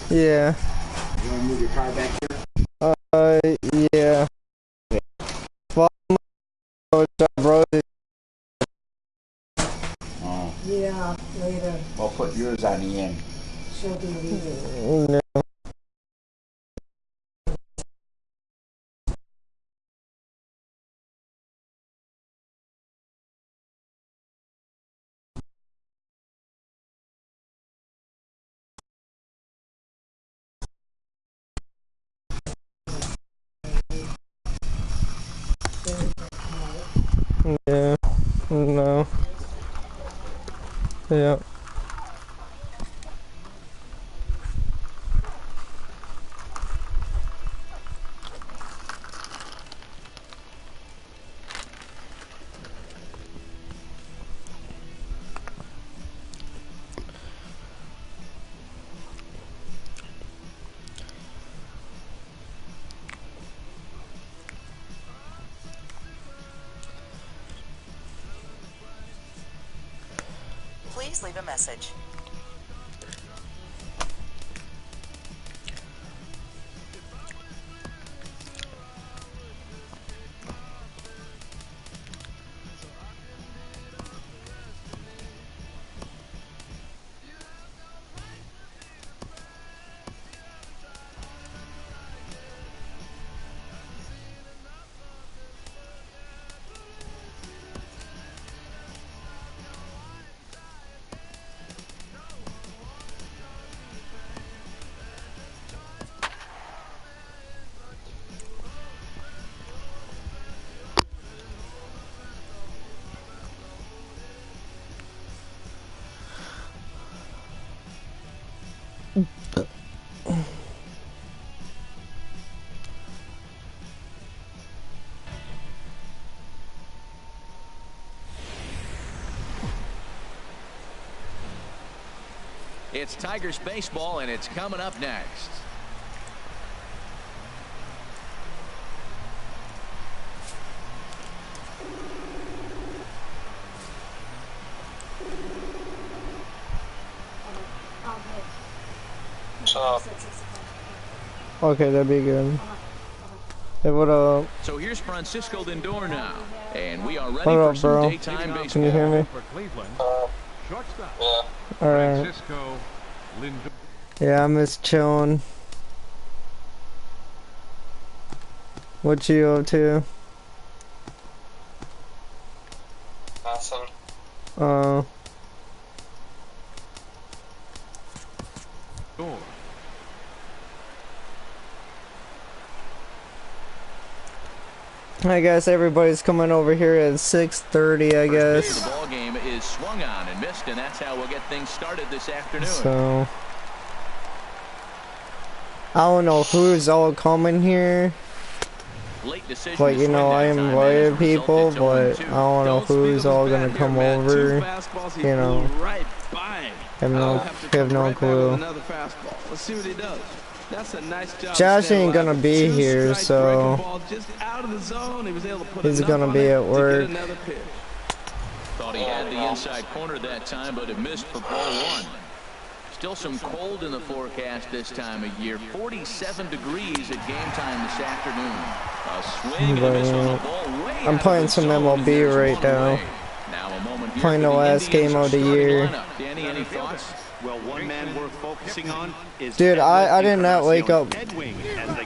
Yeah. You want to move your car back here? Yeah. Well, bro. Oh. Yeah, later. Well, put yours on the end. She'll be leaving. No. Yeah. No. Yeah. Please leave a message. It's Tigers baseball, and it's coming up next. Okay, that'd be good. Hey, what up? So here's Francisco Lindor now, and we are ready What for up, some bro? daytime baseball. Can you hear me? Alright. Yeah, I'm just chilling. What you up to? Nothing. I guess everybody's coming over here at 6:30, I guess. The ball game is swung on and missed, and that's how we'll get things started this afternoon. So I don't know who's all coming here. Like, you know, I invited people, but I don't know who's all gonna come over. You know, have no clue. Let's see what he does. That's a nice job. Josh ain't gonna be here, so he's gonna be at work. Thought he had the inside corner that time, but it missed for ball one. Still some cold in the forecast this time of year. 47 degrees at game time this afternoon. A swing and a miss on the ball way I'm playing some MLB right now. Playing the last game of the year. Danny, any thoughts? Well, one man worth focusing on is dude, I did not wake up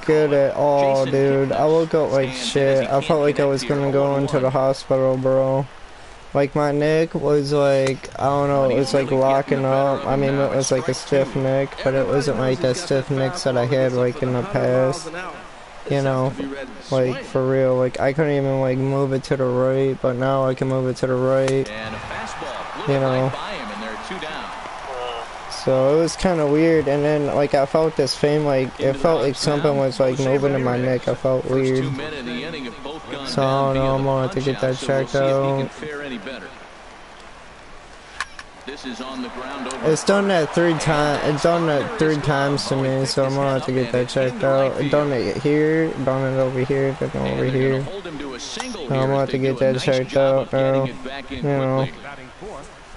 good at all, dude. I woke up like shit. I felt like I was gonna go into the hospital, bro. Like, my neck was like, I don't know, it was like locking up. I mean, it was like a stiff neck, but it wasn't like that stiff neck that I had like in the past. You know, like, for real. Like, I couldn't even like move it to the right, but now I can move it to the right. You know. So it was kind of weird, and then like I felt this pain, like it felt like something was like moving in my neck. I felt weird. So I don't know, I'm gonna have to get that checked out. It's done that 3 times. It's done that 3 times to me, so I'm gonna have to get that checked out. It done it here, done it over here, done it over here. So I'm gonna have to get that checked out now. You know,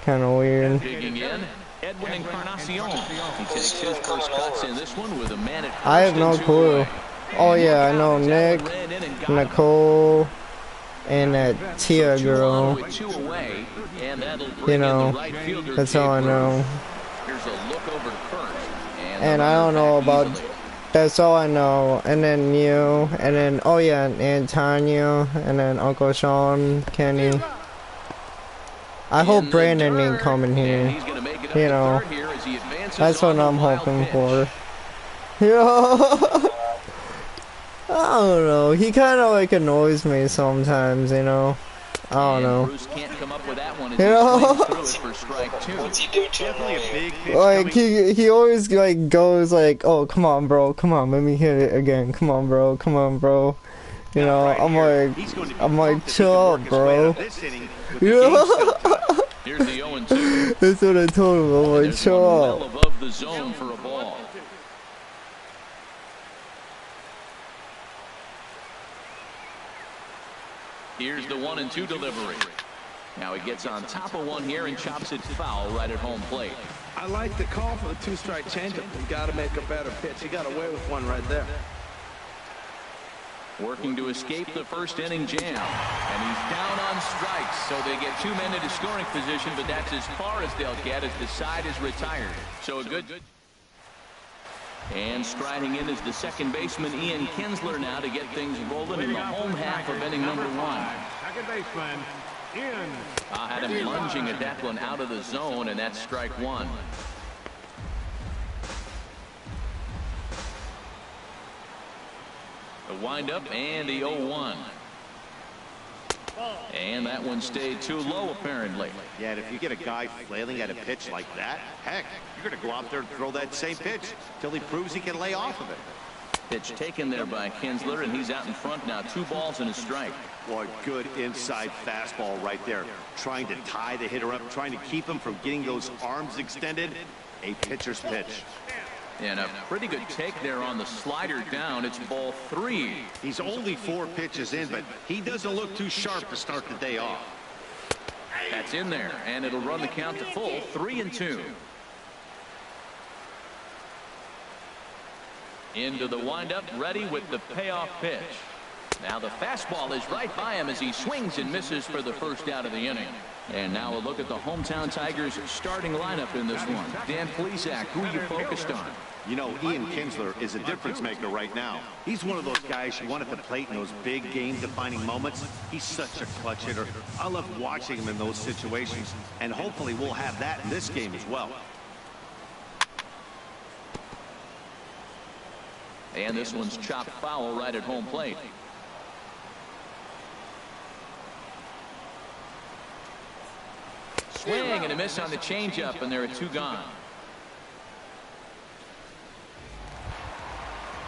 kind of weird. Edwin Encarnacion. He takes his first cuts in this one with a man at first. I have no clue. Oh yeah, I know Nick, Nicole, and that Tia girl. You know, that's all I know. And I don't know about, that's all I know. And then you, and then, oh yeah, and Tanya, and then Uncle Sean, Kenny. I hope Brandon ain't coming here. You know, that's what I'm hoping for. You know, I don't know. He kind of like annoys me sometimes, you know. I don't know. You know, like he always like goes like, oh come on bro, come on, let me hit it again, come on bro, come on bro. You know, I'm like chill out bro. You know, that's what I told him. I'm like chill out. Here's the 1-2 delivery. Now he gets on top of one here and chops it foul right at home plate. I like the call for the two-strike changeup. You got to make a better pitch. He got away with one right there. Working to escape the first inning jam. And he's down on strikes, so they get 2 men into scoring position, but that's as far as they'll get as the side is retired. So a good. And striding in is the second baseman, Ian Kinsler, now to get things rolling in the home half of inning number 1. Second baseman, Ian. I had him lunging at that one out of the zone, and that's strike 1. The windup and the 0-1. And that one stayed too low, apparently. Yeah, and if you get a guy flailing at a pitch like that, heck, you're going to go out there and throw that same pitch till he proves he can lay off of it. Pitch taken there by Kinsler, and he's out in front now. 2 balls and a strike. Boy, good inside fastball right there. Trying to tie the hitter up, trying to keep him from getting those arms extended. A pitcher's pitch. And a pretty good take there on the slider down. It's ball 3. He's only 4 pitches in, but he doesn't look too sharp to start the day off. That's in there, and it'll run the count to full. 3-2. Into the windup, ready with the payoff pitch. Now the fastball is right by him as he swings and misses for the first out of the inning. And now a look at the hometown Tigers starting lineup in this one. Dan Plesac, who are you focused on? You know, Ian Kinsler is a difference maker right now. He's one of those guys you want at the plate in those big game-defining moments. He's such a clutch hitter. I love watching him in those situations, and hopefully we'll have that in this game as well. And this one's chopped foul right at home plate. Swing and a miss on the changeup, and there are 2 gone.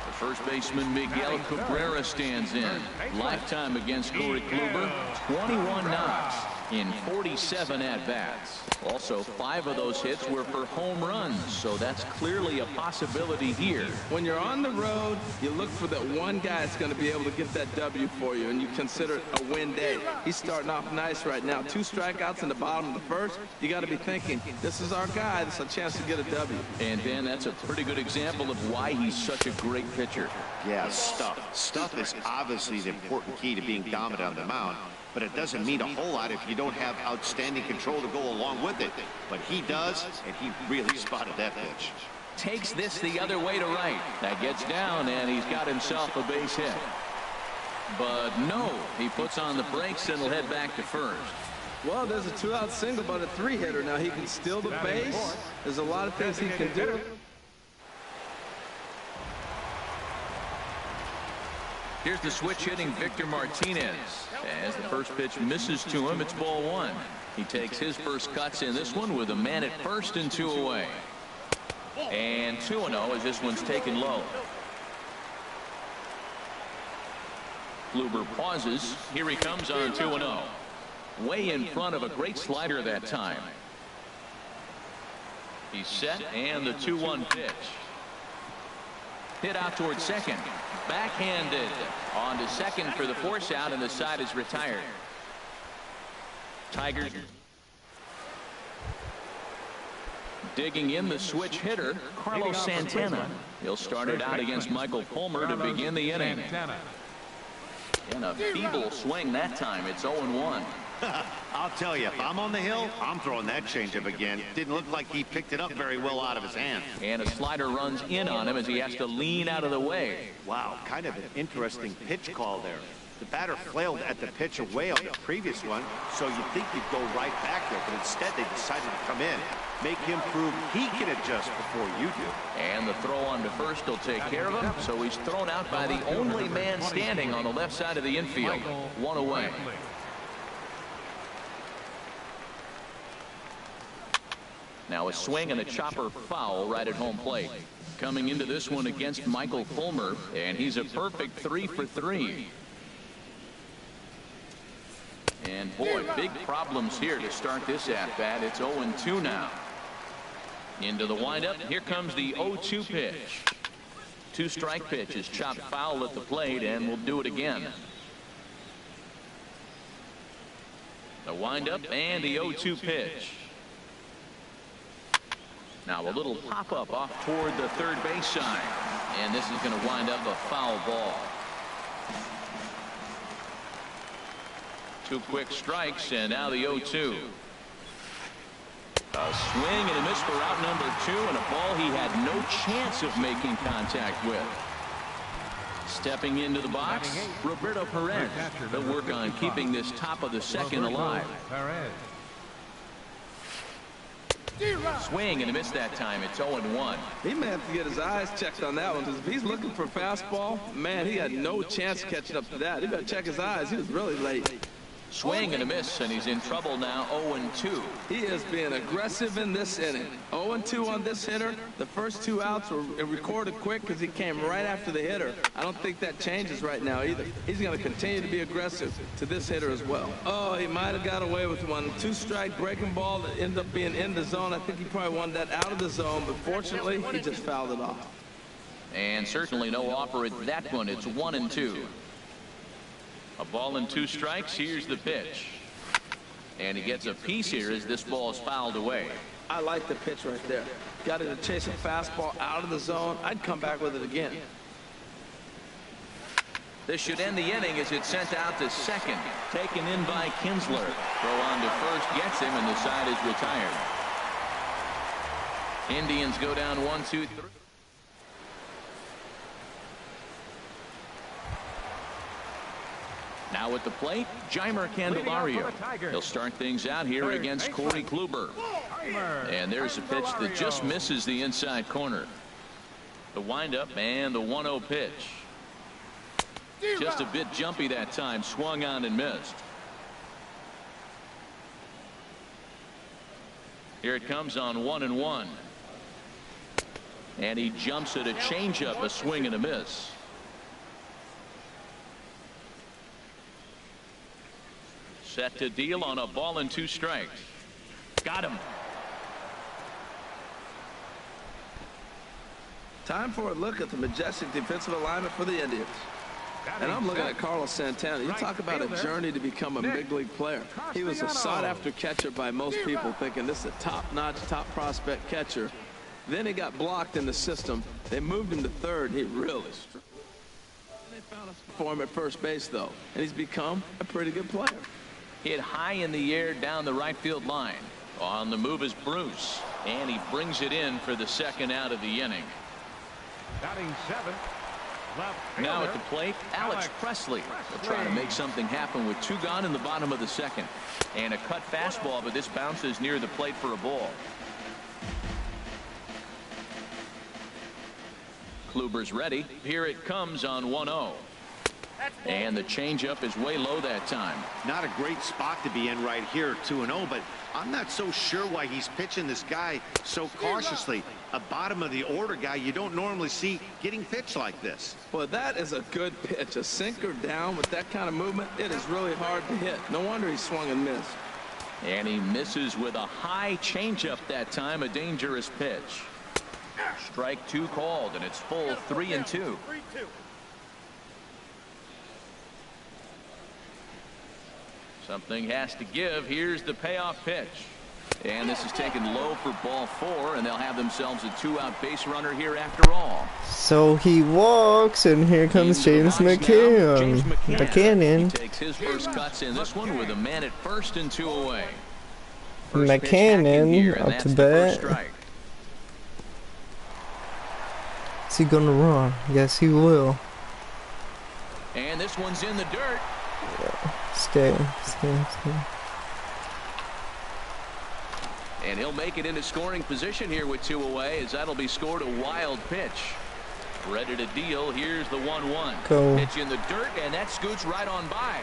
The first baseman Miguel Cabrera stands in. Lifetime against Corey Kluber, 21 knocks in 47 at-bats. Also, 5 of those hits were for home runs, so that's clearly a possibility here. When you're on the road, you look for that one guy that's going to be able to get that W for you, and you consider it a win day. He's starting off nice right now. 2 strikeouts in the bottom of the first. You got to be thinking, this is our guy. This is a chance to get a W. And Dan, that's a pretty good example of why he's such a great pitcher. Yeah, stuff. Stuff is obviously the important key to being dominant on the mound. But it doesn't mean a whole lot if you don't have outstanding control to go along with it. But he does, and he really spotted that pitch. Takes this the other way to right. That gets down, and he's got himself a base hit. But no, he puts on the brakes and will head back to first. Well, there's a 2-out single, but a 3-hitter. Now he can steal the base. There's a lot of things he can do. Here's the switch hitting Victor Martinez. As the first pitch misses to him, it's ball 1. He takes his first cuts in this one with a man at first and 2 away. And 2-0 as this one's taken low. Kluber pauses. Here he comes on 2-0. Way in front of a great slider that time. He's set, and the 2-1 pitch. Hit out towards second. Backhanded on to second for the force out, and the side is retired. Tigers. Digging in the switch hitter, Carlos Santana. He'll start it out against Michael Fulmer to begin the inning. In a feeble swing that time, it's 0-1. I'll tell you, if I'm on the hill, I'm throwing that changeup again. Didn't look like he picked it up very well out of his hand. And a slider runs in on him as he has to lean out of the way. Wow, kind of an interesting pitch call there. The batter flailed at the pitch away on the previous one, so you'd think he'd go right back there, but instead they decided to come in. Make him prove he can adjust before you do. And the throw on to first will take care of him, so he's thrown out by the only man standing on the left side of the infield. One away. Now a swing and a chopper foul right at home plate. Coming into this one against Michael Fulmer, and he's a perfect 3 for 3. And boy, big problems here to start this at-bat. It's 0-2 now. Into the windup, here comes the 0-2 pitch. 2-strike pitch is chopped foul at the plate, and we'll do it again. The windup and the 0-2 pitch. Now a little pop-up off toward the third base side, and this is going to wind up a foul ball. 2 quick strikes, and now the 0-2. A swing and a miss for out number 2, and a ball he had no chance of making contact with. Stepping into the box, Roberto Perez. They'll work on keeping this top of the second alive. Swing and a miss that time. It's 0-1. He may have to get his eyes checked on that one, because if he's looking for fastball, man, he had no chance catching up to that. He better check his eyes. He was really late. Swing and a miss, and he's in trouble now. 0-2. He is being aggressive in this inning. 0-2 on this hitter. The first 2 outs were recorded quick because he came right after the hitter. I don't think that changes right now either. He's going to continue to be aggressive to this hitter as well. Oh, he might have got away with one. 2-strike breaking ball that ended up being in the zone. I think he probably wanted that out of the zone, but fortunately, he just fouled it off. And certainly no offer at that one. It's 1-2. A ball and 2 strikes. Here's the pitch. And he gets a piece here as this ball is fouled away. I like the pitch right there. Got it to chase a fastball out of the zone. I'd come back with it again. This should end the inning as it's sent out to second. Taken in by Kinsler. Throw on to first gets him, and the side is retired. Indians go down 1-2-3. Now at the plate, Jeimer Candelario. He'll start things out here against Corey Kluber. And there's a pitch that just misses the inside corner. The windup and the 1-0 pitch. Just a bit jumpy that time. Swung on and missed. Here it comes on 1-1. And he jumps at a changeup, a swing and a miss. Set to deal on a ball and 2 strikes. Got him. Time for a look at the majestic defensive alignment for the Indians. And I'm looking at Carlos Santana. You talk about a journey to become a big league player. He was a sought-after catcher by most people, thinking this is a top-notch, top prospect catcher. Then he got blocked in the system. They moved him to third. He really struggled. They found a for him at first base, though, and he's become a pretty good player. Hit high in the air down the right field line. On the move is Bruce, and he brings it in for the second out of the inning. Batting 7th, left Now fielder, at the plate, Alex Presley will try to make something happen with 2 gone in the bottom of the second. And a cut fastball, but this bounces near the plate for a ball. Kluber's ready. Here it comes on 1-0. And the changeup is way low that time. Not a great spot to be in right here, 2-0, but I'm not so sure why he's pitching this guy so cautiously. A bottom of the order guy you don't normally see getting pitched like this. Well, that is a good pitch. A sinker down with that kind of movement, it is really hard to hit. No wonder he swung and missed. And he misses with a high changeup that time, a dangerous pitch. Strike 2 called, and it's full 3-2. Something has to give. Here's the payoff pitch. And this is taken low for ball 4, and they'll have themselves a 2-out base runner here after all. So he walks, and here comes James McCann. He takes his first cuts in this one with a man at first and 2 away. McCann up to bat. Is he gonna run? Yes, he will. And this one's in the dirt. Yeah. Stay. And he'll make it into scoring position here with 2 away, as that'll be scored a wild pitch. Ready to deal. Here's the 1-1. Go. Pitch in the dirt, and that scoots right on by.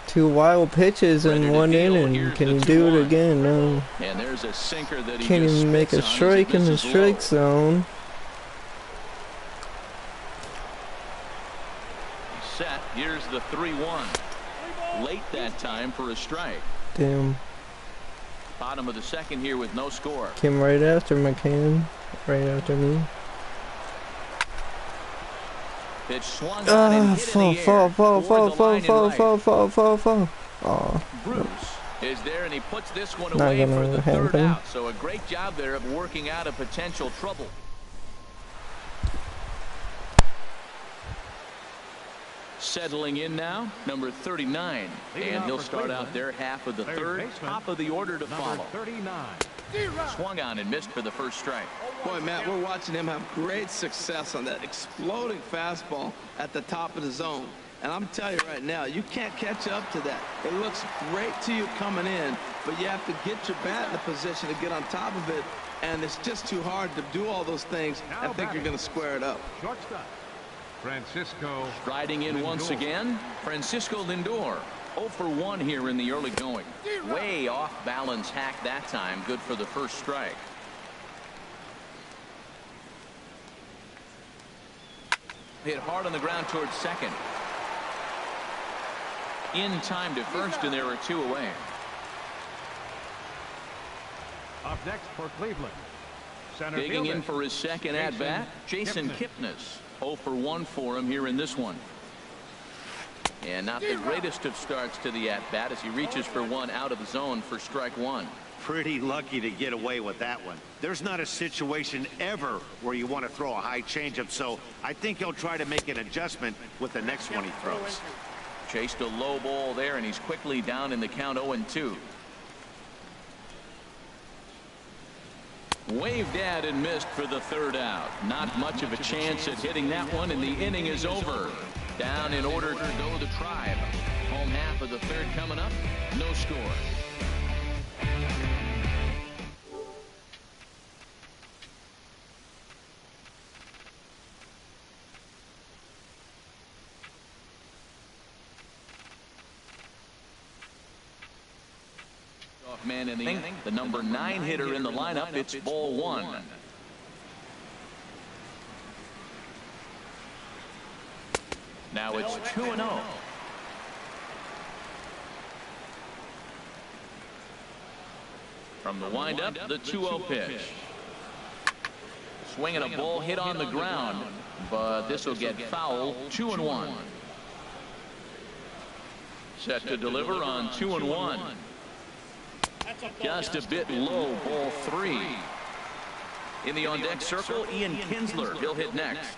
Two wild pitches in 1 inning. Can you do it again? No. And there's a sinker that he can't even make a strike in the strike zone. Set. Here's the 3-1. Late that time for a strike. Damn. Bottom of the second here with no score. Came right after McCann. Right after me. Pitch swung on and hit in the air. Fall. Oh. Bruce is there, and he puts this one away for the third out. So a great job there of working out a potential trouble. Settling in now, number 39. And he'll start out there half of the third, top of the order to follow. 39. Swung on and missed for the first strike. Boy, Matt, we're watching him have great success on that exploding fastball at the top of the zone. And I'm telling you right now, you can't catch up to that. It looks great to you coming in, but you have to get your bat in a position to get on top of it. And it's just too hard to do all those things. I think you're going to square it up. Shortstop, Francisco. Striding in once again, Francisco Lindor. 0 for 1 here in the early going. Way off balance hack that time. Good for the first strike. Hit hard on the ground towards second. In time to first, and there are 2 away. Up next for Cleveland. Center Digging fielder. in for his second at-bat, Jason Kipnis. 0 for 1 for him here in this one. And not the greatest of starts to the at-bat as he reaches for one out of the zone for strike 1. Pretty lucky to get away with that one. There's not a situation ever where you want to throw a high changeup, so I think he'll try to make an adjustment with the next one he throws. Chased a low ball there, and he's quickly down in the count 0-2. Waved at and missed for the third out. Not much of a chance at hitting that one, and the inning is over. Down in order to go the Tribe. Home half of the third coming up. No score. Man in the inning, the number 9 hitter in the lineup. It's ball 1. Now it's 2-0. From the windup, the 2-0 pitch. Swinging a ball hit on the ground, but this will get foul. 2-1. Set to deliver on 2-1. Just a bit low, ball 3. In the on-deck circle, Ian Kinsler. He'll hit next.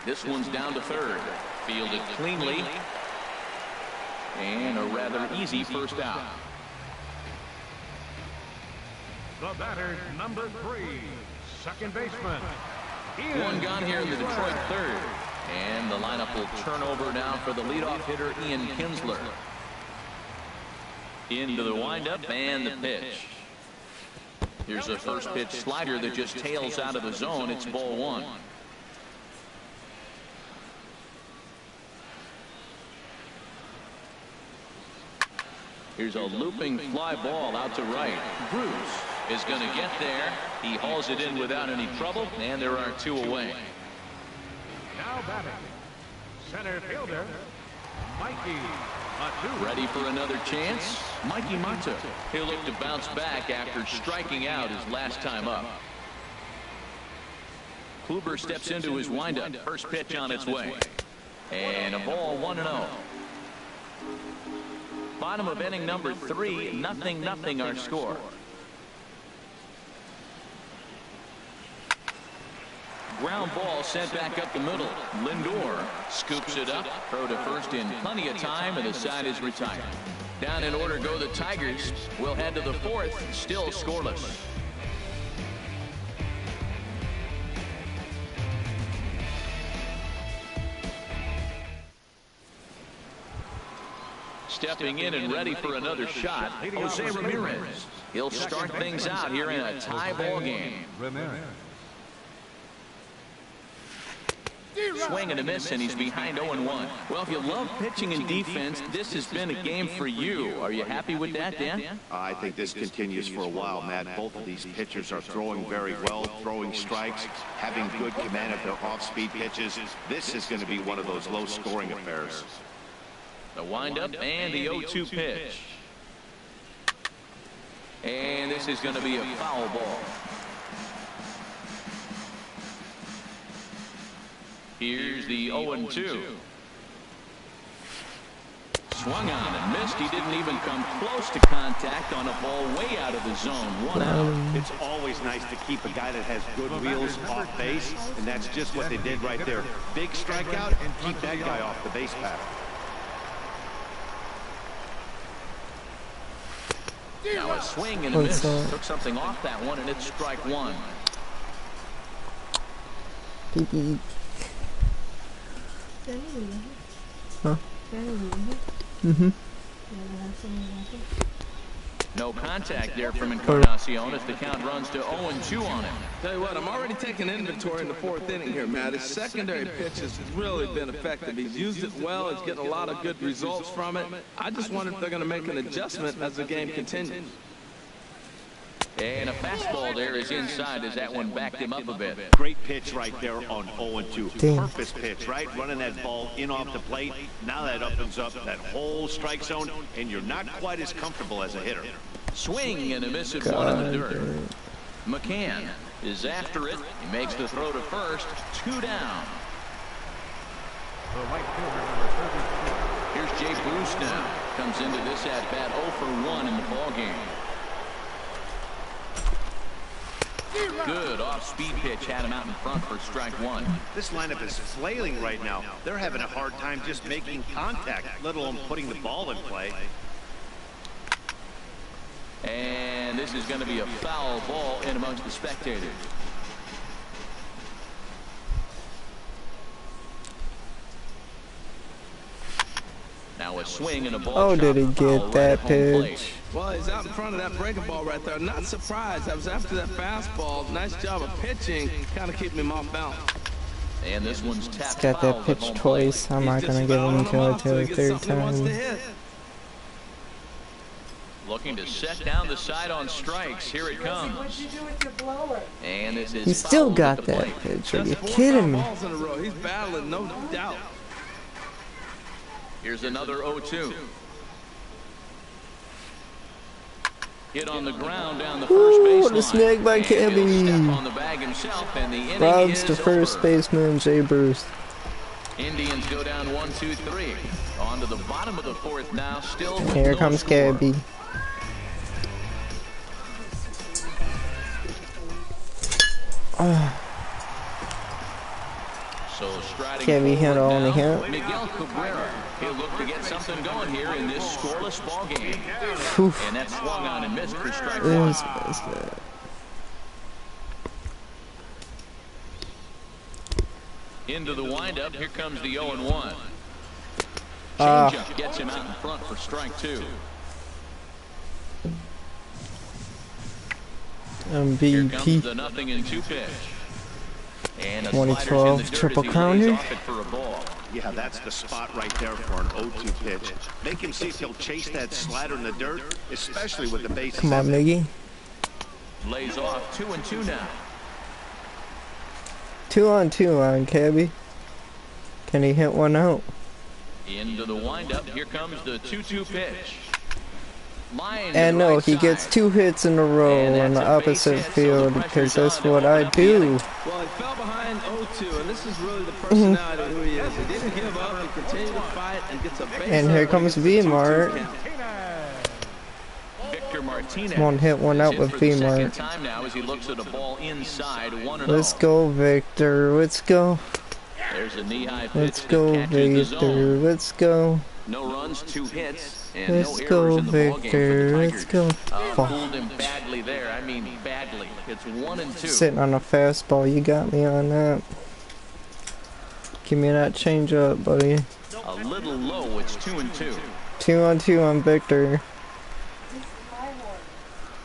This one's down to third. Fielded cleanly. And a rather easy first out. The batter, number 3, second baseman. One gone here in the Detroit third. And the lineup will turn over now for the leadoff hitter, Ian Kinsler. Into the windup and the pitch. Here's a first pitch slider that just tails out of the zone. It's ball 1. Here's a looping fly ball out to right. Bruce is going to get there. He hauls it in without any trouble, and there are 2 away. Now batting, center fielder, Mikey Matu. Ready for another chance? Mikey Matu. He'll look to bounce back after striking out his last time up. Kluber steps into his windup. First pitch on its way. And a ball 1-0. Bottom of inning number 3, 0-0 our score. Ground ball sent back up the middle. Lindor scoops it up. Throw to first in plenty of time, and the side is retired. Down in order go the Tigers. We'll head to the 4th, still scoreless. Stepping in and ready for another shot, Jose Ramirez. He'll start things out here in a tie ball game. Swing and a miss, and he's behind 0-1. Well, if you love pitching and defense, this has been a game for you. Are you happy with that, Dan? I think this continues for a while, Matt. Both of these pitchers are throwing very well, throwing strikes, having good command of their off-speed pitches. This is going to be one of those low-scoring affairs. The windup and the 0-2 pitch. And this is going to be a foul ball. Here's the 0-2. Swung on and missed. He didn't even come close to contact on a ball way out of the zone. 1 out. It's always nice to keep a guy that has good wheels off base, and that's just what they did right there. Big strikeout, and keep that guy off the base path. Now a swing and a miss. Took something off that one, and it's strike 1. Huh? No contact there from Encarnacion as the count runs to 0-2 on him. Tell you what, I'm already taking inventory in the 4th inning here, Matt. His secondary pitch has really been effective. He's used it well. He's getting a lot of good results from it. I just wonder if they're going to make an adjustment as the game continues. And a fastball there is inside as that one backed him up a bit. Great pitch right there on 0-2. Purpose pitch, right? Running that ball in off the plate. Now that opens up that whole strike zone, and you're not quite as comfortable as a hitter. Swing and a miss at one in the dirt. McCann is after it. He makes the throw to first. 2 down. Here's Jay Bruce now. Comes into this at bat 0 for 1 in the ball game. Good off-speed pitch had him out in front for strike 1. This lineup is flailing right now. They're having a hard time just making contact, let alone putting the ball in play. And this is going to be a foul ball in amongst the spectators. Now a swing and a ball. Oh, did he get that pitch? Well, he's out in front of that breaking ball right there. Not surprised. I was after that fastball. Nice job of pitching, kind of keeping him off balance. And this one's tapped. He's got that pitch twice. I'm not gonna give him until the 3rd time. Looking to set down the side on strikes. Here it comes. What'd you do with your blower? And this is He still got that pitch. Are you kidding me? Balls in a row. He's battling, no doubt. Here's another 0-2. Hit on the ground down the first baseline. What a snag by Cabby. On the bag himself, and the inning Robs is to first over. baseman Jay Bruce. Indians go down 1-2-3. On to the bottom of the 4th now. Still Here no comes score. Cabby. So striding Cabby hit forward only now, hit. Miguel Cabrera. He'll look to get something going here in this scoreless ball game. Oof. And that swung on and missed for strike 1. Into the windup. Here comes the 0-1. Changeup gets him out in front for strike 2. Here comes MVP. the 0-2 pitch. And a 2012 triple crowner. Yeah, that's the spot right there for an 0-2 pitch. Make him see if he'll chase that slider in the dirt, especially with the bases. Come on, Miggy. Lays off 2-2 now. 2-on-2 on Cabby. Can he hit one out? Into the windup. Here comes the 2-2 pitch. Line And to the no, right he side. gets 2 hits in a row And on the that's a base opposite hit, so the field pressure's because that's on to what open I up the inning. do. Well, he fell behind 0-2, and this is really the personality of who he is. He didn't give up. He continued to fight and gets a base And here hit when comes he gets a 2-2 V-Mart. count. Victor Martinez Come on, hit one is out hit with for the second V-Mart. time now as he looks at a ball inside 1-0. Let's go, Victor. Let's go. There's a knee-high pitch Let's that go, catches the Victor. zone. Let's go. No runs, 2 hits, and Let's no go, errors in the ballgame for Victor. the Let's go. Tigers. Fuck. Fooled him badly there. I mean badly. It's 1-2. Sitting on a fastball. You got me on that. Give me that change up, buddy. A little low. It's 2-2. 2-on-2 on Victor.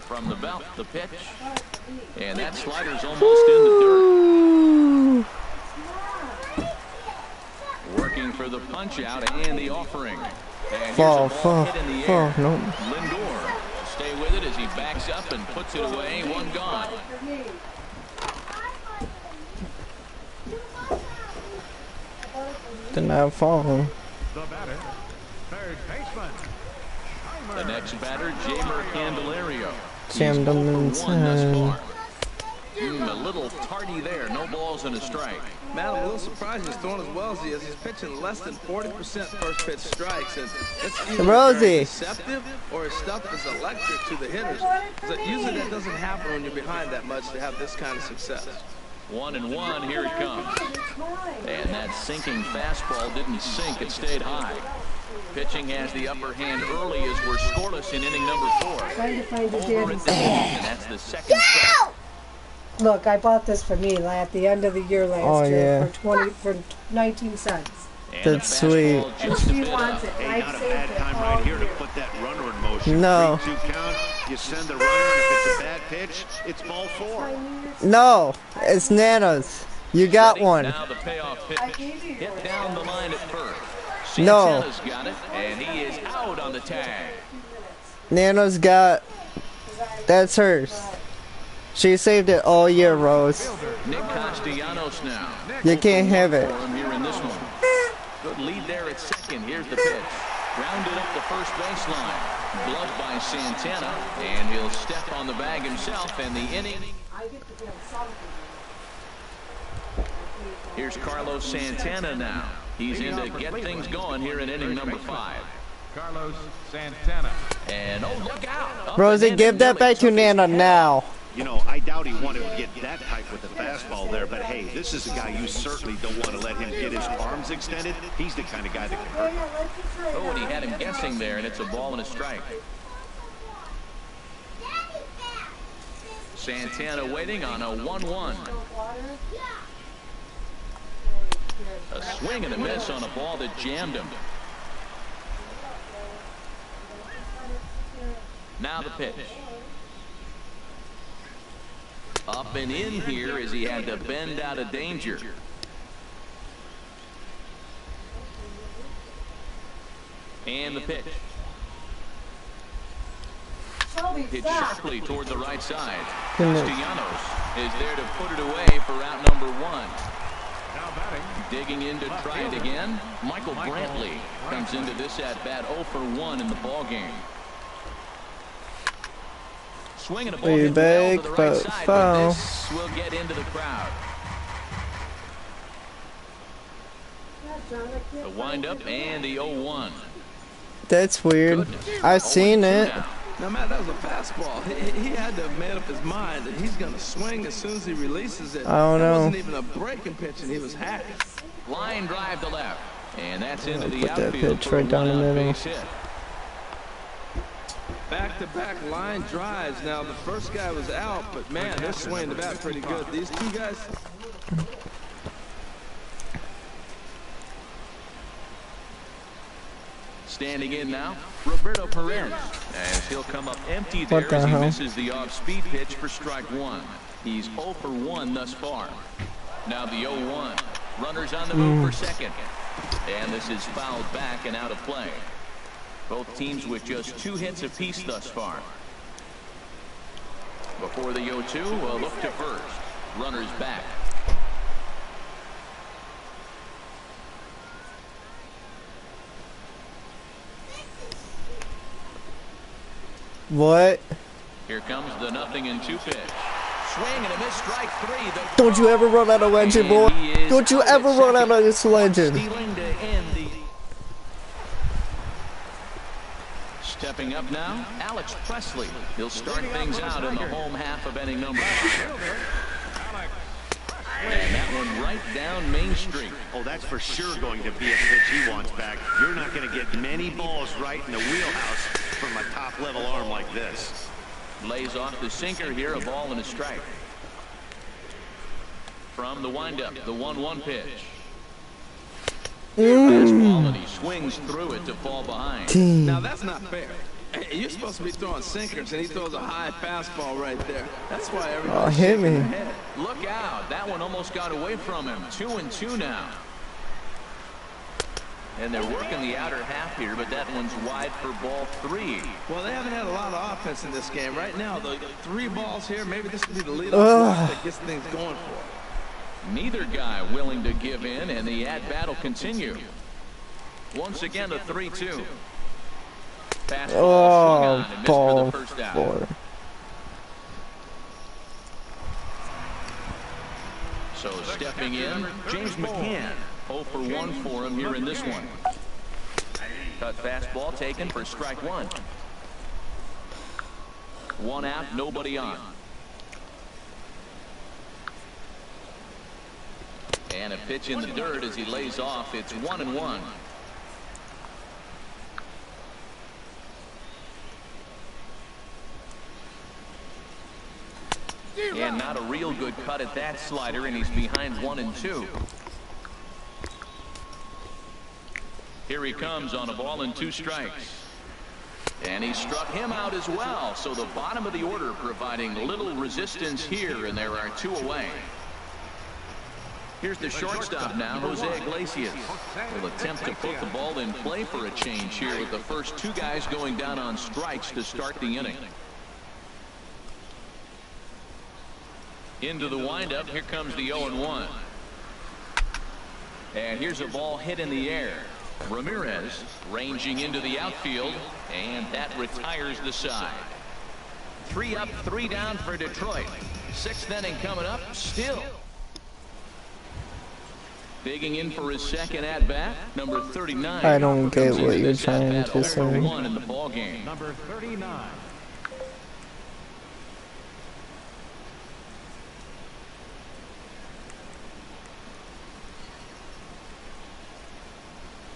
From the belt, the pitch, and that slider's almost in the dirt. Working for the punch out and the offering. And Fall, here's a ball fall, hit in the fall. air. Nope. Lindor stay with it as he backs up and puts it away. 1 gone. Did not fall. The batter, third baseman. The next batter, Jamer Candelario. Jammed him inside. A little tardy there. No balls and a strike. Matt, I'm a little surprised he's throwing as well as he is. He's pitching less than 40% first pitch strikes. And it's either Rosie. very deceptive or his stuff is electric to the hitters. So usually that doesn't happen when you're behind that much to have this kind of success. 1-1. Here it comes. And that sinking fastball didn't sink. It stayed high. Pitching has the upper hand early as we're scoreless in inning number 4. Trying to find your Over daddy's at the end, and that's the second strike. Look, I bought this for me at the end of the year last Oh, year yeah. for 19 cents. And That's the fastball sweet. just a She bit wants up. it. Hey, I not a saved bad it time all right here to year. put that runner in motion. No. 3-2 count. You send the runner, and if it's a bad pitch, it's ball 4. No, it's Nanos. You got Ready? one. Now the payoff pitch. I gave you Hit one. down the line at first. No. Santana's got it, and he is out on the tag. Nano's got. That's hers. She saved it all year, Rose. Nick Castellanos now. You can't have it. For him here in this one. Good lead there at second. Here's the pitch. Grounded up the first baseline. Gloved by Santana, and he'll step on the bag himself, and the inning. Here's Carlos Santana now. He's in to get things going here in inning number 5. Carlos Santana. And oh, look out! Up Rosie, and give that back to Nana now. You know, I doubt he wanted to get that tight with the fastball there, but hey, this is a guy you certainly don't want to let him get his arms extended. He's the kind of guy that can hurt. Oh, and he had him guessing there, and it's a ball and a strike. Santana waiting on a 1-1. A swing and a miss on a ball that jammed him. Now the pitch. Up and in here as he had to bend out of danger. And the pitch. Hit sharply toward the right side. Castellanos is there to put it away for out number 1. Now batting. Digging in to try it again. Michael Brantley comes into this at bat 0 for 1 in the ball game. Swinging a ball Way hit well to back, the right but side, foul. but this will get into the crowd. The windup and the 0-1. That's weird. Goodness. I seen 0-2 it. now. Now, Matt, that was a fastball. He had to have made up his mind that he's going to swing as soon as he releases it. I don't That know. wasn't even a breaking pitch, and he was hacked. Line drive to left. And that's into the Put that outfield pitch for a right down the one-out middle. base hit. Back-to-back line drives. Now, the first guy was out, but, man, they're swinging the bat pretty good. These two guys... Standing in now, Roberto Perez, as he'll come up empty there What the as he hell? misses the off-speed pitch for strike 1. He's 0 for 1 thus far. Now the 0-1. Runners on the move for second. And this is fouled back and out of play. Both teams with just 2 hits apiece thus far. Before the 0-2, a look to first. Runners back. What? Here comes the 0-2 pitch. Swing and a miss, strike 3. Don't you ever run out of legend, boy. Don't you ever run out of this legend. Stepping up now, Alex Presley. He'll start things out in the home half of inning number 5. And that one right down Main Street. Oh, that's for sure going to be a pitch he wants back. You're not going to get many balls right in the wheelhouse from a top-level arm like this. Lays off the sinker here, a ball and a strike. From the windup, the 1-1 pitch. Fastball, and he swings through it to fall behind. Now that's not fair. You're supposed to be throwing sinkers, and he throws a high fastball right there. That's why everybody hit me. Look out! That one almost got away from him. 2-2 now. And they're working the outer half here, but that one's wide for ball 3. Well, they haven't had a lot of offense in this game. Right now, the 3 balls here, maybe this could be the leadoff walk that gets things going for. Neither guy willing to give in, and the at-bat will continue. Once again, a 3-2. Fastball swung on and missed for the first out. So stepping in, James McCann. 0 for 1 for him here in this one. Cut fastball taken for strike 1. 1 out, nobody on. And a pitch in the dirt as he lays off. It's 1-1. And not a real good cut at that slider, and he's behind 1-2. Here he comes on a ball and 2 strikes. And he struck him out as well. So the bottom of the order providing little resistance here, and there are 2 away. Here's the shortstop now, Jose Iglesias. Will attempt to put the ball in play for a change here with the first 2 guys going down on strikes to start the inning. Into the windup, here comes the 0-1. And here's a ball hit in the air. Ramirez ranging into the outfield, and that retires the side. 3 up, 3 down for Detroit. 6th inning coming up, still. Digging in for his second at-bat, number 39. I don't get what you're trying to say. In the ball game. Number 39.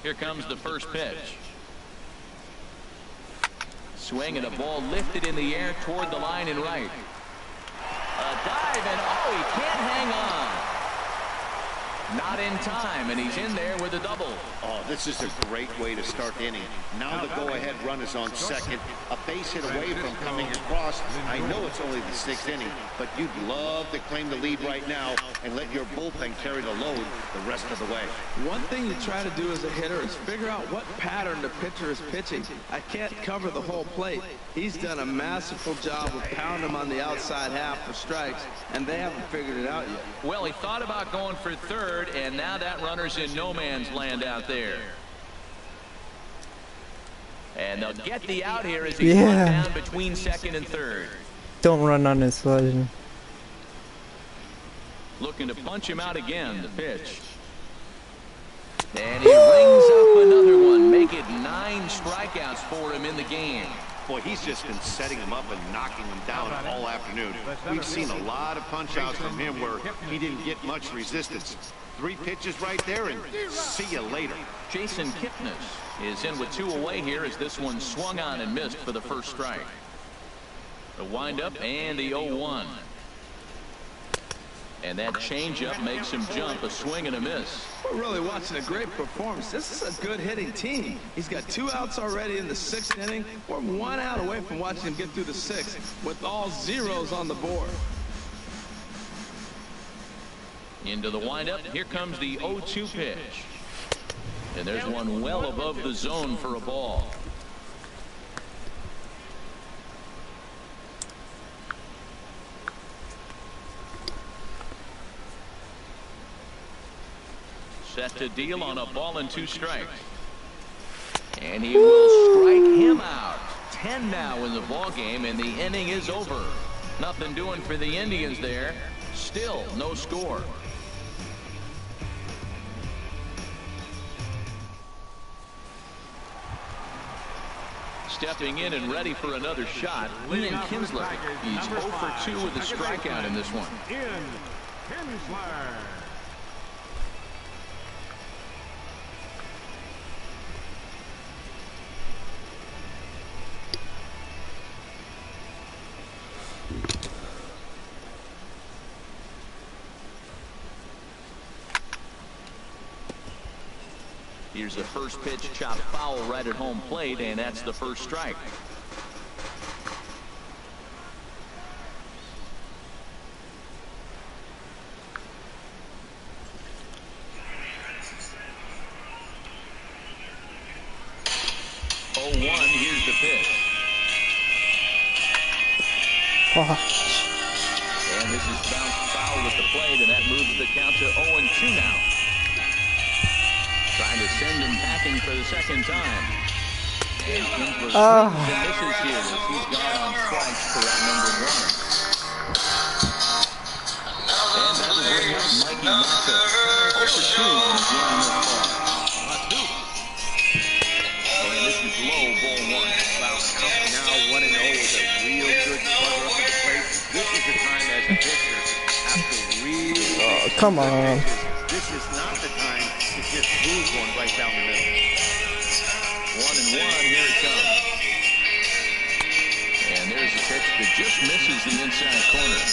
Here comes the first pitch. Swing and a ball lifted in the air toward the line and right. A dive, and oh, he can't hang on. Not in time, and he's in there with a double. Oh, this is a great way to start the inning. Now the go-ahead run is on second. A base hit away from coming across. I know it's only the 6th inning, but you'd love to claim the lead right now and let your bullpen carry the load the rest of the way. One thing you try to do as a hitter is figure out what pattern the pitcher is pitching. I can't cover the whole plate. He's done a masterful job of pounding him on the outside half for strikes, and they haven't figured it out yet. Well, he thought about going for third, and now that runner's in no man's land out there. And they'll get the out here as he's run down between second and third. Don't run on this legend. Looking to punch him out again, the pitch. And he rings up another one. Make it 9 strikeouts for him in the game. Boy, he's just been setting him up and knocking him down all afternoon. We've seen a lot of punch-outs from him where he didn't get much resistance. 3 pitches right there, and see you later. Jason Kipnis is in with 2 away here as this one swung on and missed for the first strike. The windup and the 0-1. And that changeup makes him jump, a swing and a miss. We're really watching a great performance. This is a good hitting team. He's got 2 outs already in the 6th inning. We're 1 out away from watching him get through the 6th with all zeros on the board. Into the windup, here comes the 0-2 pitch. And there's one well above the zone for a ball. Set to deal on a ball and 2 strikes. And he will strike him out. 10 now in the ball game, and the inning is over. Nothing doing for the Indians there. Still no score. Stepping in and ready for another shot, Ian Kinsler. He's 0 for 2 with a strikeout in this one. Ian Kinsler. Here's a first pitch chopped foul right at home plate, and that's the first strike. Here's the pitch. And this is bounced foul with the plate, and that moves the count to 0-2 now. Trying to send him packing for the second time. And Kinsler swings and misses here as he's gone on strikes for round number 1. And that'll bring up Mikey Mata. 0 for 2 in his game thus far. And this is low, ball 1. Wow, count now 1-0 with a real good slugger up at the plate. This is the time as a pitcher after really come on. This is not the time to just move one right down the middle. 1-1, here it comes. And there's a pitch that just misses the inside corner.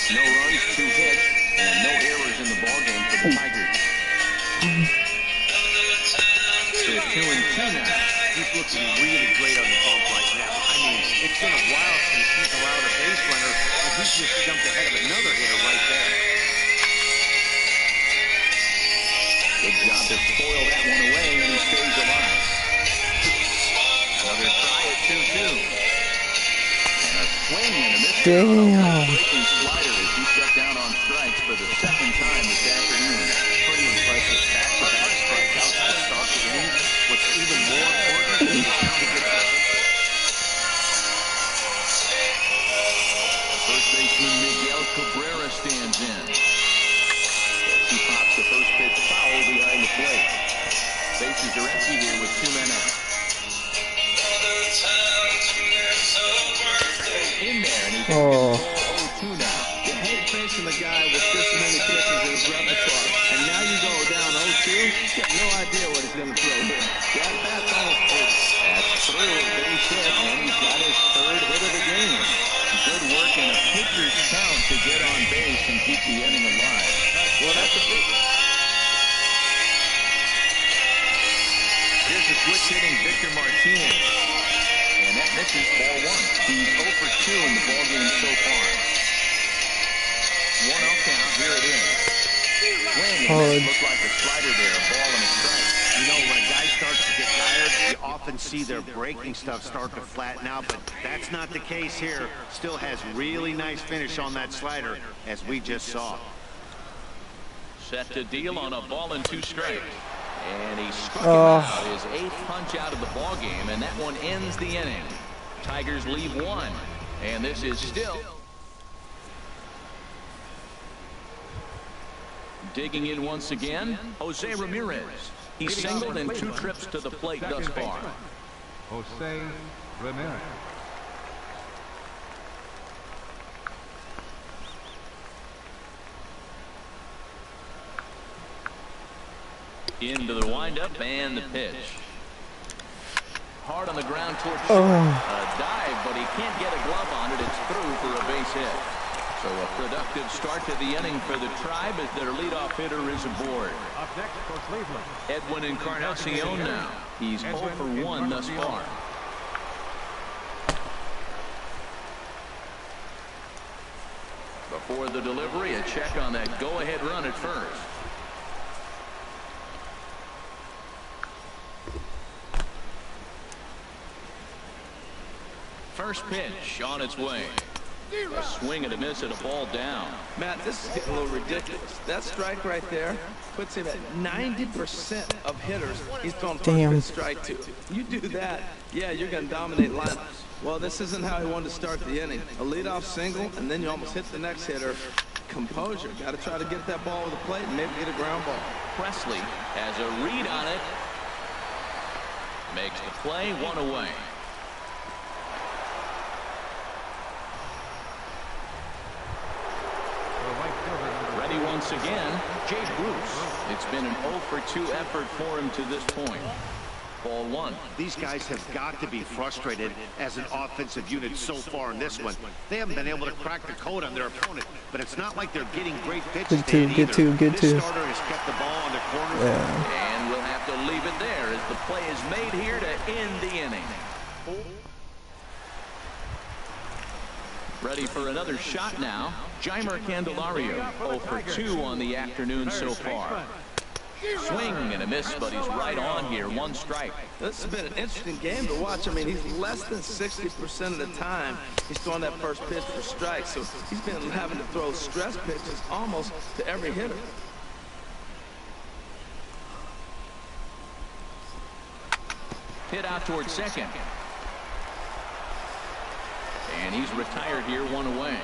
No runs, 2 hits, and no errors in the ballgame for the Tigers. So 2-2 now. He's looking really great on the bump right now. I mean, it's been a while since he's allowed a base runner, and he's just jumped ahead of another hitter right there. Good job to spoil that one away, and he stays alive. Another try at 2-2. And a swing and a miss. Damn. Breaking slider as he shut down on strikes for the second time this afternoon. Pretty impressive. Back-to-back strikeouts to start the inning. What's even more important is how he gets up. First baseman Miguel Cabrera stands in. He pops the first pitch foul behind the plate. Bases are empty here with 2 men out. In there, and he's 0-2 now. You hate facing a guy with this many pitches in his repertoire, and now you go down 0-2. You have no idea what he's going to throw here. That's almost over. That's through a base hit, and he's got his 3rd hit of the game. Good work in a pitcher's count to get on base and keep the inning alive. Well, that's a big one. Here's the switch hitting Victor Martinez. And that misses ball 1. He's 0 for 2 in the ballgame so far. 1-0 count. Here it is. Swing and miss. Looked like a slider there. A ball and a strike. You know, when a guy starts to get tired, you often see their breaking stuff start to flatten out, but that's not the case here. Still has really nice finish on that slider, as we just saw. Set to deal on a ball and 2 strikes. And he struck him out, his 8th punch out of the ball game, and that one ends the inning. Tigers leave 1, and this is still digging in once again. Jose Ramirez. He's singled in 2 trips to the plate thus far. Jose Ramirez. Into the windup and the pitch. Hard on the ground towards short. A dive, but he can't get a glove on it. It's through for a base hit. So a productive start to the inning for the Tribe as their leadoff hitter is aboard. Up next for Cleveland, Edwin Encarnacion now. He's 0 for 1 thus far. Before the delivery, a check on that go-ahead run at first. First pitch on its way. A swing and a miss and a ball down. Matt, this is getting a little ridiculous. That strike right there puts him at 90% of hitters he's thrown first pitch strike to. You do that, yeah, you're going to dominate lineups. Well, this isn't how he wanted to start the inning. A leadoff single, and then you almost hit the next hitter. Composure. Got to try to get that ball to the plate and maybe get a ground ball. Presley has a read on it. Makes the play, 1 away. Ready once again, Jay Bruce. It's been an 0 for 2 effort for him to this point. Ball 1. These guys have got to be frustrated as an offensive unit so far in this one. They haven't been able to crack the code on their opponent, but it's not like they're getting great pitches. Good two. This starter has kept the ball on the corners. Yeah. And we'll have to leave it there as the play is made here to end the inning. Ready for another shot now. Jeimer Candelario, 0 for 2 on the afternoon so far. Swing and a miss, but he's right on here. 1 strike. This has been an interesting game to watch. I mean, he's less than 60% of the time he's throwing that first pitch for strikes. So he's been having to throw stress pitches almost to every hitter. Hit out towards second. And he's retired here, 1 away.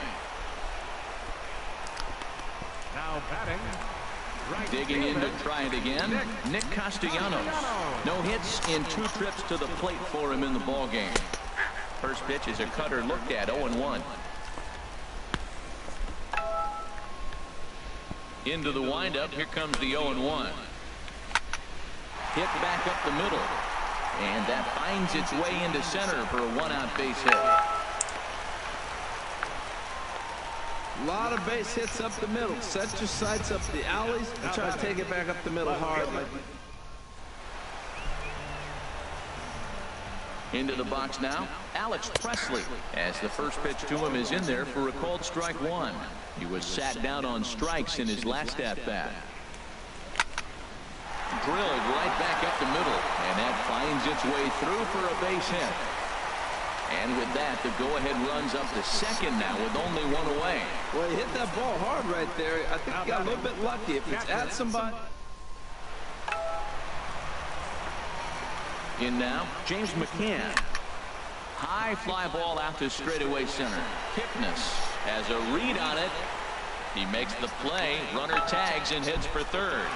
Now batting. Digging in to try it again, Nick Castellanos. No hits in 2 trips to the plate for him in the ball game. First pitch is a cutter looked at, 0-1. Into the windup, here comes the 0-1. Hit back up the middle. And that finds its way into center for a 1-out base hit. A lot of base hits up the middle. Set your sights up the alleys and try to take it back up the middle hard. Into the box now, Alex Presley, as the first pitch to him is in there for a called strike 1. He was sat down on strikes in his last at-bat. Drilled right back up the middle, and that finds its way through for a base hit. And with that, the go-ahead runs up to second now with only 1 away. Well, he hit that ball hard right there. I think he got a little bit lucky. If it's at somebody. In now, James McCann. High fly ball out to straightaway center. Kipnis has a read on it. He makes the play. Runner tags and hits for third.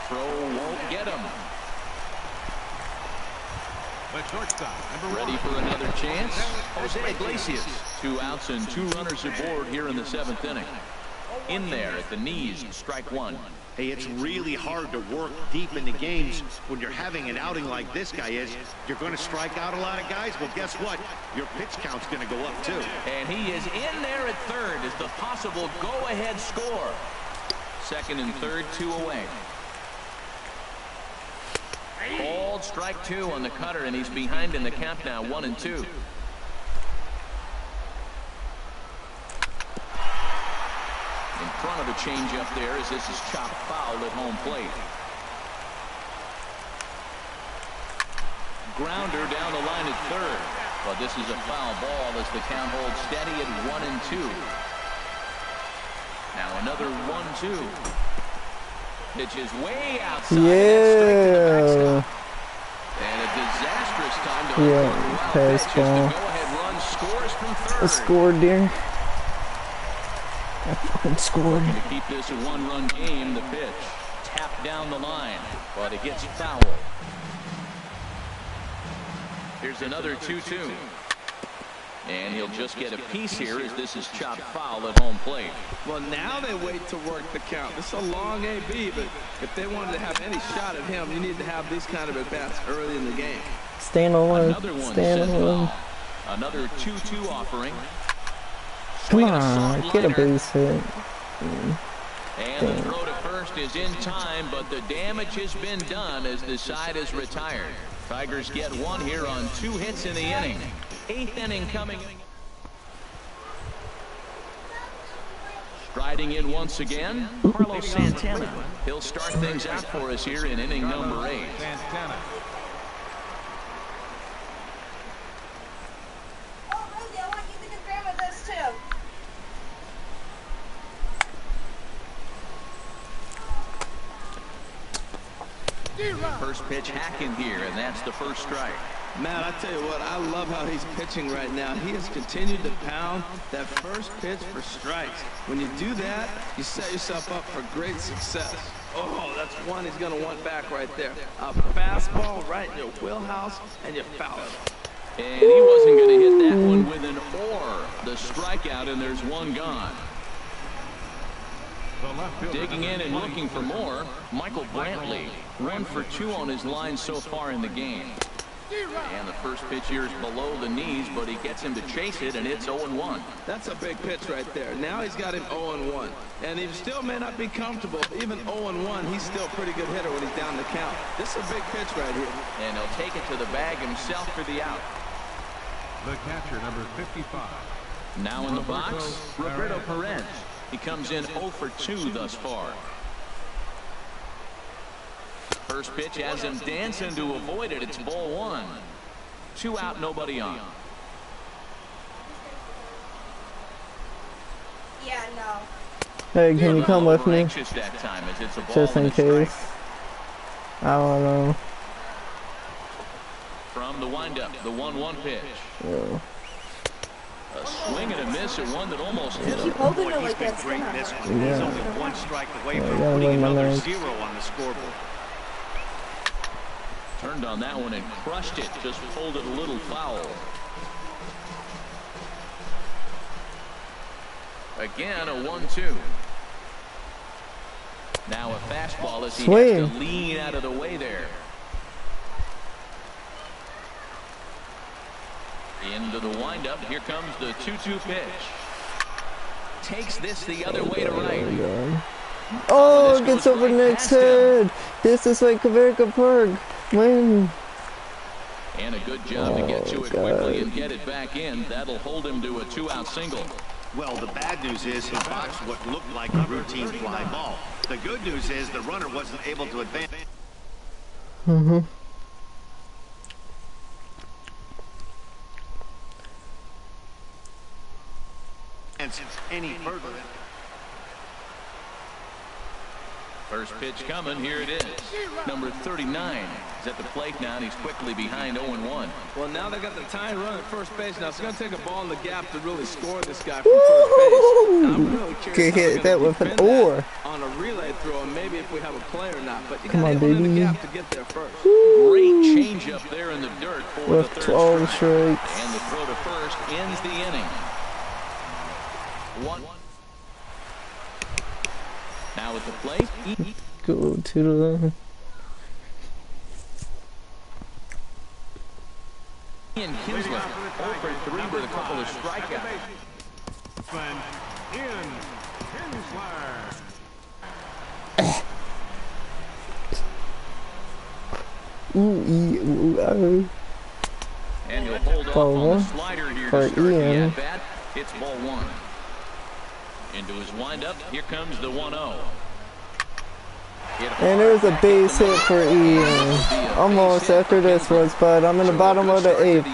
Throw won't get him. The shortstop, Ready for another chance. Jose Iglesias. 2 outs and 2 runners aboard here in the 7th inning. In there at the knees, strike 1. Hey, it's really hard to work deep into games when you're having an outing like this guy is. You're going to strike out a lot of guys. Well, guess what? Your pitch count's going to go up, too. And he is in there at third as the possible go-ahead score. Second and third, 2 away. Called strike 2 on the cutter, and he's behind in the count now, 1-2. In front of the changeup there as this is chopped foul at home plate. Grounder down the line at third. But this is a foul ball as the count holds steady at 1-2. Now another 1-2. Pitch is way outside. Yeah. And a disastrous time to pass ball. The go-ahead run scores from third. I scored there. I fucking scored. To keep this a 1-run game, the pitch tapped down the line, but it gets foul. Here's another 2-2. And he'll just get a piece here as this is chopped foul at home plate. Well, now they wait to work the count. It's a long AB, but if they wanted to have any shot at him, you need to have these kind of at-bats early in the game. Stand alone. Another one Stand alone. Another 2-2 offering. Come on, get a base hit. And the throw to first is in time, but the damage has been done as the side is retired. Tigers get 1 here on 2 hits in the inning. 8th inning coming. Striding in once again, Carlos Santana. He'll start things out for us here in inning number 8. Santana. First pitch hacking here, and that's the first strike. Man, I tell you what, I love how he's pitching right now. He has continued to pound that first pitch for strikes. When you do that, you set yourself up for great success. Oh, that's one he's going to want back right there. A fastball right in your wheelhouse, and you foul it. And he wasn't going to hit that one with an or. The strikeout, and there's one gone. Digging in and looking for more, Michael Brantley. 1 for 2 on his line so far in the game. And the first pitch here is below the knees, but he gets him to chase it, and it's 0-1. That's a big pitch right there. Now he's got him 0-1. And he still may not be comfortable. Even 0-1, he's still a pretty good hitter when he's down the count. This is a big pitch right here. And he'll take it to the bag himself for the out. The catcher, number 55. Now in the box, Roberto Perez. He comes in 0 for 2 thus far. First pitch has him dancing to avoid it. It's ball 1. 2 out, nobody on. Yeah, no. Hey, can you come with me? That time as it's a ball Just in case. I don't know. From the windup, the 1-1 pitch. Yeah. A swing and a miss at one that almost hit him. Keep holding Boy, it he's like been that's great in gonna this hurt. one. Yeah. He's only 1 strike away Yeah, from gotta putting win my another legs. 0 on the scoreboard. Turned on that one and crushed it. Just pulled it a little foul. Again, a 1-2. Now a fastball as he has to lean out of the way there. Into the windup. Here comes the 2-2 pitch. Takes this the other way to right. Oh, it gets over Nick's head. This is like America Park. Win. And a good job to get to it quickly and get it back in. That'll hold him to a 2-out single. Well, the bad news is he boxed what looked like a routine fly ball. The good news is the runner wasn't able to advance. Any further. First pitch coming. Here it is. Number 39 is at the plate now, and he's quickly behind 0-1. Well, now they got the tying run at first base. Now it's going to take a ball in the gap to really score this guy from first base. Now, I'm really curious Can hit that with an oar on a relay throw, and maybe if we have a play or not. But you Come got on, to hit one in the baby. gap to get there first. Great change up there in the dirt for with the 12 third strike. strikes. And the throw to first ends the inning. 1. Now at the plate. Go to the Ian Kinsler, 0 for 3 with a couple of strikeouts. Ian Kinsler. And he'll hold off Ball on the one slider here for to start the Ian. at-bat. It's ball 1. Into his windup. Here comes the 1-0. And there's a base hit for Ian. Almost after this was, but I'm in the bottom of the 8th.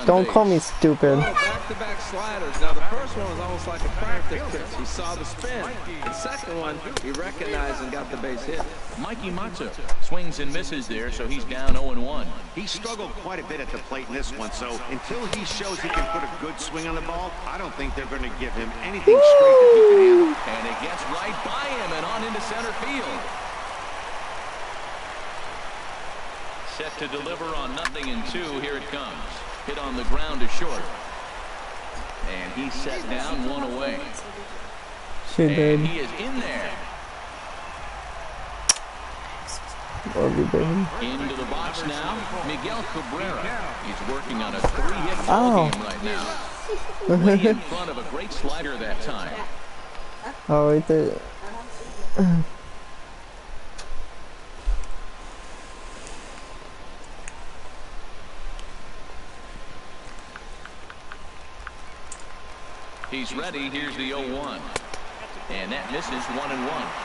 Don't call me stupid. Back-to-back sliders. Now the first one was almost like a practice pitch. He saw the spin. The second one, he recognized and got the base hit. Mikey Matsu swings and misses there, so he's down 0-1. He struggled quite a bit at the plate in this one, so until he shows he can put a good swing on the ball, I don't think they're going to give him anything straight that he can handle. And it gets right by him and on into center field. Set to deliver on 0-2. Here it comes. Hit on the ground to short. And he's set down, 1 away. She did. And he is in there. Love you, baby. Into the box now, Miguel Cabrera. He's working on a 3-hit ball game right now. Way in front of a great slider that time. Oh, right there. He's ready. Here's the 0-1. And that misses 1-1.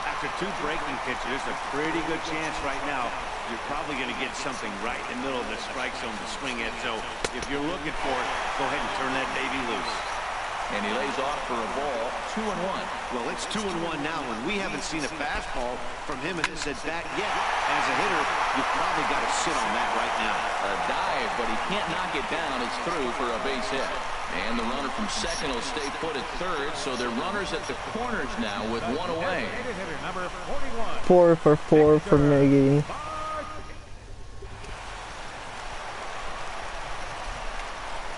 After 2 breaking pitches, there's a pretty good chance right now you're probably going to get something right in the middle of the strike zone to swing at. So if you're looking for it, go ahead and turn that baby loose. And he lays off for a ball, 2-1. Well, it's 2-1 now, and we haven't seen a fastball from him in this at-bat yet. As a hitter, you've probably got to sit on that right now. A dive, but he can't knock it down. It's through for a base hit. And the runner from second will stay put at third, so they're runners at the corners now with one away. 4 for 4 for Miggy.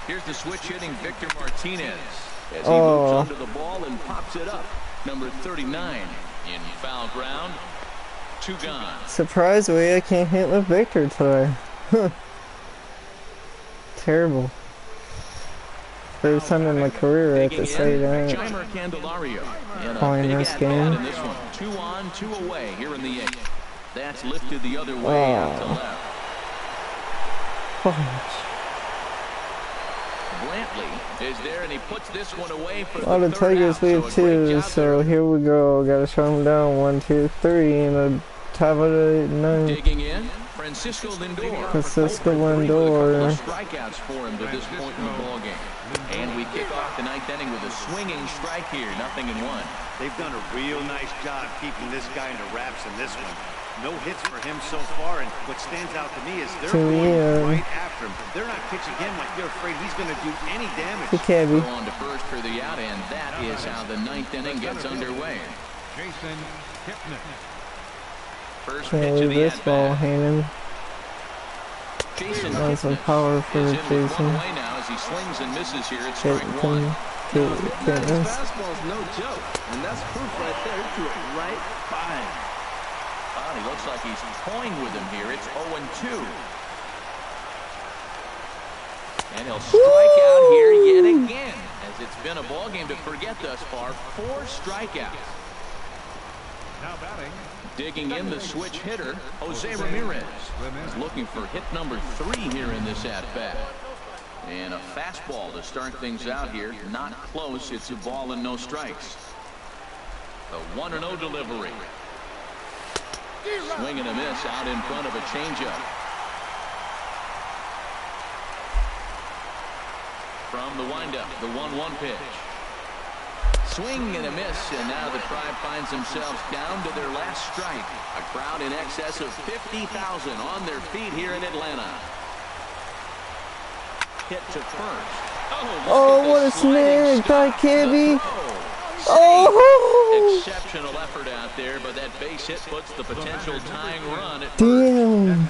Here's the switch hitting Victor Martinez as he moves under the ball and pops it up. Number 39 in foul ground. 2 gone. Surprisingly, I can't hit with Victor today. Terrible. First time in my career I have to say that. Playing this game. In this one. 2 on, 2 away here in the 8th. That's lifted the other way out to left. Brantley is there, and he puts this one away for the the Tigers lead too, so here we go. Gotta shut them down. 1, 2, 3, and the top of the 9. Digging in, Francisco Lindor. Francisco Lindor. Strikeouts for him to this point in the ball game. And we kick off the 9th inning with a swinging strike here, 0-1. They've done a real nice job keeping this guy under wraps in this one. No hits for him so far, and what stands out to me is they're going right after him. They're not pitching him like they're afraid he's going to do any damage. Cabby. On to first for the out, and that is how the 9th inning gets underway. Jason Kipnis. First Can't pitch of leave the this ball hanging. Jason Want some power for Jason. Away now as he swings and misses here. It's strike 1. His fastball's no joke, and that's proof right there. He threw it right by him. He looks like he's toying with him here. It's 0-2. And he'll strike out here yet again, as it's been a ball game to forget thus far. 4 strikeouts. Now batting. Digging in the switch hitter, Jose Ramirez. He's looking for hit number 3 here in this at-bat. And a fastball to start things out here. Not close. It's a ball and no strikes. The 1-0 delivery. Swing and a miss out in front of a changeup. From the windup, the 1-1 pitch. Swing and a miss, and now the Tribe finds themselves down to their last strike. A crowd in excess of 50,000 on their feet here in Atlanta. Hit to first. Oh, what a snag by Cabby. Oh! Exceptional effort out there, but that base hit puts the potential tying run at damn.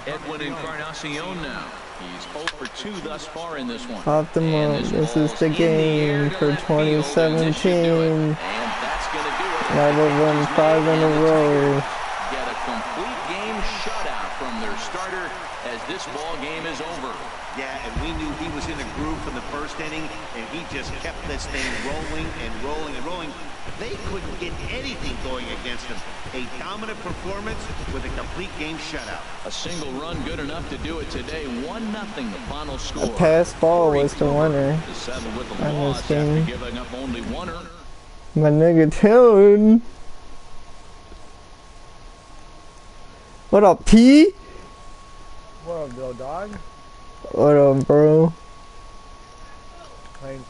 Edwin Encarnacion now. He's 0 for 2 thus far in this one. Off the mark. This is the game for 2017. Now they've won 5 in a row. Get a complete game shutout from their starter as this ball game is over. Yeah, and we knew he was in a groove from the first inning, and he just kept this thing rolling and rolling and rolling. They couldn't get anything going against him. A dominant performance with a complete game shutout. A single run good enough to do it today. 1-0 the final score. A pass ball was the winner With the on loss this game. after giving up only 1 earner. My nigga Tillin. What up, P? What up, little dog? What up, bro? Playing